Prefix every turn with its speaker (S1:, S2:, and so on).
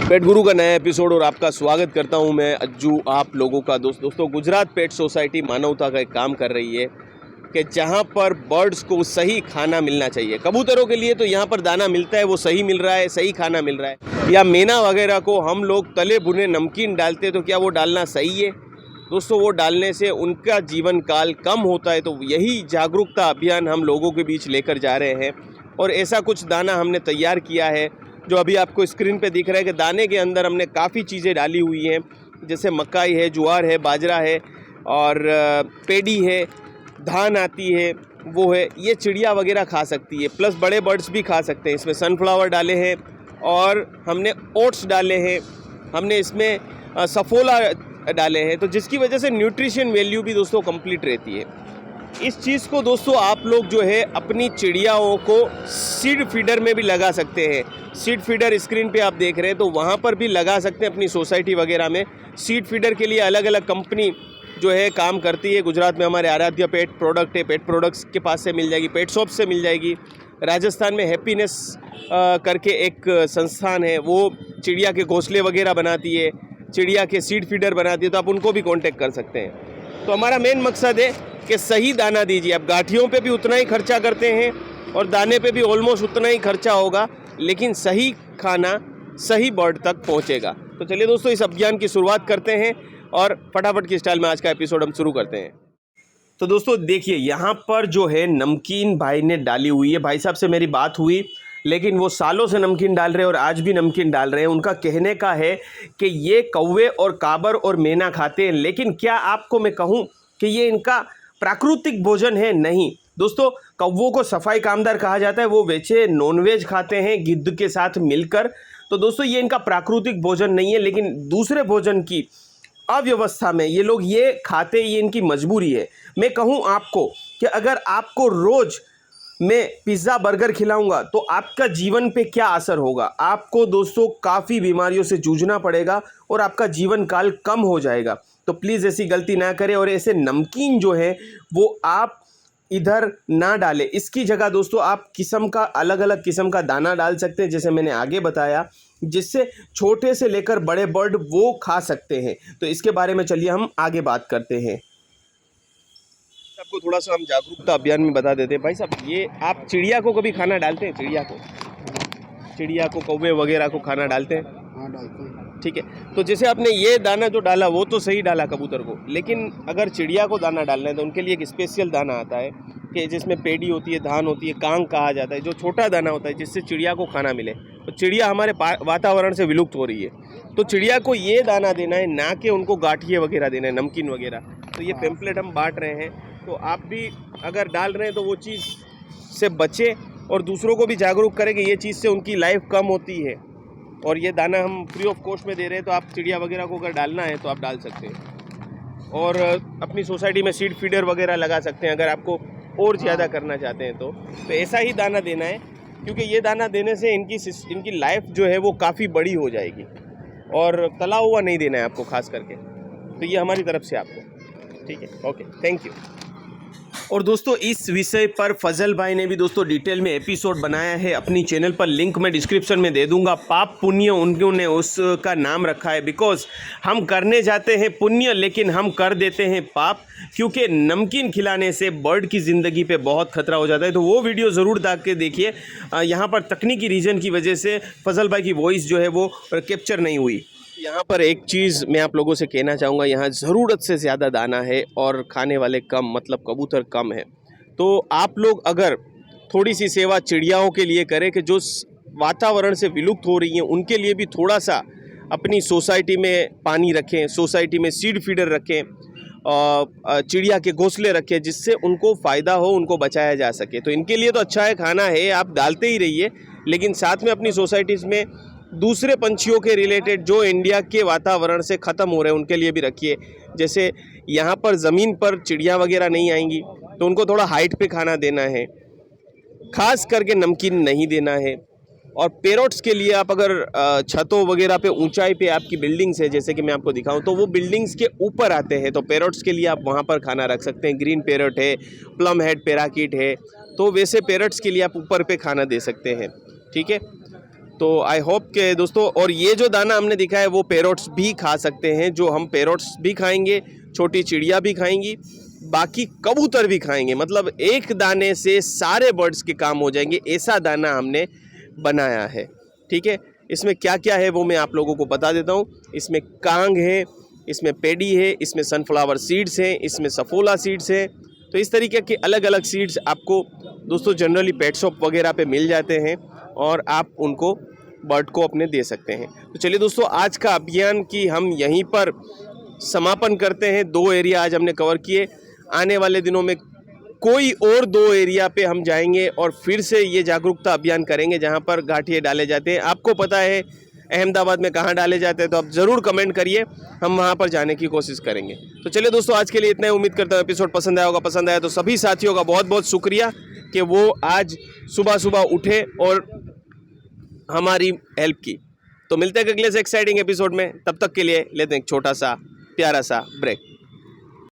S1: पेट गुरु का नया एपिसोड और आपका स्वागत करता हूं मैं अज्जू, आप लोगों का दोस्तों गुजरात पेट सोसाइटी मानवता का एक काम कर रही है कि जहां पर बर्ड्स को सही खाना मिलना चाहिए। कबूतरों के लिए तो यहां पर दाना मिलता है, वो सही मिल रहा है, सही खाना मिल रहा है। या मैना वगैरह को हम लोग तले भुने नमकीन डालते, तो क्या वो डालना सही है? दोस्तों, वो डालने से उनका जीवन काल कम होता है। तो यही जागरूकता अभियान हम लोगों के बीच लेकर जा रहे हैं और ऐसा कुछ दाना हमने तैयार किया है जो अभी आपको स्क्रीन पे दिख रहा है कि दाने के अंदर हमने काफ़ी चीज़ें डाली हुई हैं, जैसे मकाई है, ज्वार है, बाजरा है और पेडी है, धान आती है, वो है। ये चिड़िया वगैरह खा सकती है, प्लस बड़े बर्ड्स भी खा सकते हैं। इसमें सनफ्लावर डाले हैं और हमने ओट्स डाले हैं, हमने इसमें सफोला डाले हैं, तो जिसकी वजह से न्यूट्रिशन वैल्यू भी दोस्तों कंप्लीट रहती है। इस चीज़ को दोस्तों आप लोग जो है अपनी चिड़ियाओं को सीड फीडर में भी लगा सकते हैं। सीड फीडर स्क्रीन पे आप देख रहे हैं, तो वहाँ पर भी लगा सकते हैं अपनी सोसाइटी वगैरह में। सीड फीडर के लिए अलग अलग कंपनी जो है काम करती है। गुजरात में हमारे आराध्य पेट प्रोडक्ट है, पेट प्रोडक्ट्स के पास से मिल जाएगी, पेट शॉप से मिल जाएगी। राजस्थान में हैप्पीनेस करके एक संस्थान है, वो चिड़िया के घोंसले वगैरह बनाती है, चिड़िया के सीड फीडर बनाती है, तो आप उनको भी कॉन्टेक्ट कर सकते हैं। तो हमारा मेन मकसद है कि सही दाना दीजिए। अब गांठियों पे भी उतना ही खर्चा करते हैं और दाने पे भी ऑलमोस्ट उतना ही खर्चा होगा, लेकिन सही खाना सही बर्ड तक पहुंचेगा। तो चलिए दोस्तों, इस अभियान की शुरुआत करते हैं और फटाफट की स्टाइल में आज का एपिसोड हम शुरू करते हैं। तो दोस्तों देखिए, यहाँ पर जो है नमकीन भाई ने डाली हुई है। भाई साहब से मेरी बात हुई, लेकिन वो सालों से नमकीन डाल रहे हैं और आज भी नमकीन डाल रहे हैं। उनका कहने का है कि ये कौवे और काबर और मैना खाते हैं, लेकिन क्या आपको मैं कहूँ कि ये इनका प्राकृतिक भोजन है? नहीं दोस्तों, कौवों को सफाई कामदार कहा जाता है, वो वैसे नॉनवेज खाते हैं गिद्ध के साथ मिलकर। तो दोस्तों, ये इनका प्राकृतिक भोजन नहीं है, लेकिन दूसरे भोजन की अव्यवस्था में ये लोग ये खाते, ये इनकी मजबूरी है। मैं कहूँ आपको कि अगर आपको रोज़ मैं पिज़्ज़ा बर्गर खिलाऊंगा तो आपका जीवन पे क्या असर होगा? आपको दोस्तों काफ़ी बीमारियों से जूझना पड़ेगा और आपका जीवन काल कम हो जाएगा। तो प्लीज़ ऐसी गलती ना करें और ऐसे नमकीन जो है वो आप इधर ना डालें। इसकी जगह दोस्तों आप अलग अलग किस्म का दाना डाल सकते हैं, जैसे मैंने आगे बताया, जिससे छोटे से लेकर बड़े बर्ड वो खा सकते हैं। तो इसके बारे में चलिए हम आगे बात करते हैं। आपको थोड़ा सा हम जागरूकता अभियान में बता देते हैं। भाई साहब, ये आप चिड़िया को कभी खाना डालते हैं? चिड़िया को कौवे वगैरह को खाना डालते हैं?
S2: हाँ, डालते हैं।
S1: ठीक है, तो जैसे आपने ये दाना जो डाला वो तो सही डाला कबूतर को, लेकिन अगर चिड़िया को दाना डालना है तो उनके लिए एक स्पेशल दाना आता है कि जिसमें पेडी होती है, धान होती है, कांग कहा जाता है, जो छोटा दाना होता है जिससे चिड़िया को खाना मिले। तो चिड़िया हमारे वातावरण से विलुप्त हो रही है, तो चिड़िया को ये दाना देना है, ना कि उनको गाठिए वगैरह देना है, नमकीन वगैरह। तो ये पेम्पलेट हम बांट रहे हैं, तो आप भी अगर डाल रहे हैं तो वो चीज़ से बचें और दूसरों को भी जागरूक करें कि ये चीज़ से उनकी लाइफ कम होती है। और ये दाना हम फ्री ऑफ कॉस्ट में दे रहे हैं, तो आप चिड़िया वगैरह को अगर डालना है तो आप डाल सकते हैं। और अपनी सोसाइटी में सीड फीडर वगैरह लगा सकते हैं अगर आपको और ज़्यादा करना चाहते हैं तो ऐसा ही दाना देना है, क्योंकि ये दाना देने से इनकी लाइफ जो है वो काफ़ी बड़ी हो जाएगी। और तला हुआ नहीं देना है आपको खास करके। तो ये हमारी तरफ से आपको, ठीक है, ओके, थैंक यू। और दोस्तों, इस विषय पर फजल भाई ने भी दोस्तों डिटेल में एपिसोड बनाया है अपनी चैनल पर, लिंक मैं डिस्क्रिप्शन में दे दूंगा। पाप पुण्य उन्होंने उसका नाम रखा है, बिकॉज हम करने जाते हैं पुण्य लेकिन हम कर देते हैं पाप, क्योंकि नमकीन खिलाने से बर्ड की ज़िंदगी पे बहुत खतरा हो जाता है। तो वो वीडियो ज़रूर जाके देखिए। यहाँ पर तकनीकी रीज़न की वजह से फजल भाई की वॉइस जो है वो कैप्चर नहीं हुई। यहाँ पर एक चीज़ मैं आप लोगों से कहना चाहूँगा, यहाँ ज़रूरत से ज़्यादा दाना है और खाने वाले कम, मतलब कबूतर कम है। तो आप लोग अगर थोड़ी सी सेवा चिड़ियाओं के लिए करें कि जो वातावरण से विलुप्त हो रही हैं, उनके लिए भी थोड़ा सा अपनी सोसाइटी में पानी रखें, सोसाइटी में सीड फीडर रखें, चिड़िया के घोंसले रखें, जिससे उनको फ़ायदा हो, उनको बचाया जा सके। तो इनके लिए तो अच्छा है, खाना है, आप डालते ही रहिए, लेकिन साथ में अपनी सोसाइटीज़ में दूसरे पंछियों के रिलेटेड जो इंडिया के वातावरण से ख़त्म हो रहे हैं उनके लिए भी रखिए। जैसे यहाँ पर ज़मीन पर चिड़िया वगैरह नहीं आएंगी, तो उनको थोड़ा हाइट पे खाना देना है, खास करके नमकीन नहीं देना है। और पैरोट्स के लिए आप अगर छतों वगैरह पे ऊंचाई पे आपकी बिल्डिंग्स है, जैसे कि मैं आपको दिखाऊं, तो वो बिल्डिंग्स के ऊपर आते हैं, तो पैरोट्स के लिए आप वहाँ पर खाना रख सकते हैं। ग्रीन पैरोट है, प्लम हेड पैराकीट है, तो वैसे पैरोट्स के लिए आप ऊपर पे खाना दे सकते हैं, ठीक है। तो आई होप के दोस्तों, और ये जो दाना हमने दिखा है वो पैरोट्स भी खा सकते हैं, जो हम पैरोट्स भी खाएंगे, छोटी चिड़िया भी खाएंगी, बाकी कबूतर भी खाएंगे। मतलब एक दाने से सारे बर्ड्स के काम हो जाएंगे, ऐसा दाना हमने बनाया है। ठीक है, इसमें क्या क्या है वो मैं आप लोगों को बता देता हूँ। इसमें कांग है, इसमें पेडी है, इसमें सनफ्लावर सीड्स हैं, इसमें सफोला सीड्स हैं। तो इस तरीके के अलग अलग सीड्स आपको दोस्तों जनरली पेट शॉप वगैरह पे मिल जाते हैं और आप उनको बर्ड को अपने दे सकते हैं। तो चलिए दोस्तों, आज का अभियान की हम यहीं पर समापन करते हैं। 2 एरिया आज हमने कवर किए। आने वाले दिनों में कोई और 2 एरिया पे हम जाएंगे और फिर से ये जागरूकता अभियान करेंगे जहाँ पर गाठिए डाले जाते हैं। आपको पता है अहमदाबाद में कहाँ डाले जाते हैं, तो आप ज़रूर कमेंट करिए, हम वहाँ पर जाने की कोशिश करेंगे। तो चलिए दोस्तों, आज के लिए इतना ही। उम्मीद करता हूँ एपिसोड पसंद आया होगा। पसंद आया तो सभी साथियों का बहुत बहुत शुक्रिया कि वो आज सुबह सुबह उठे और हमारी हेल्प की। तो मिलते हैं अगले से एक्साइटिंग एपिसोड में, तब तक के लिए लेते हैं एक छोटा सा प्यारा सा ब्रेक।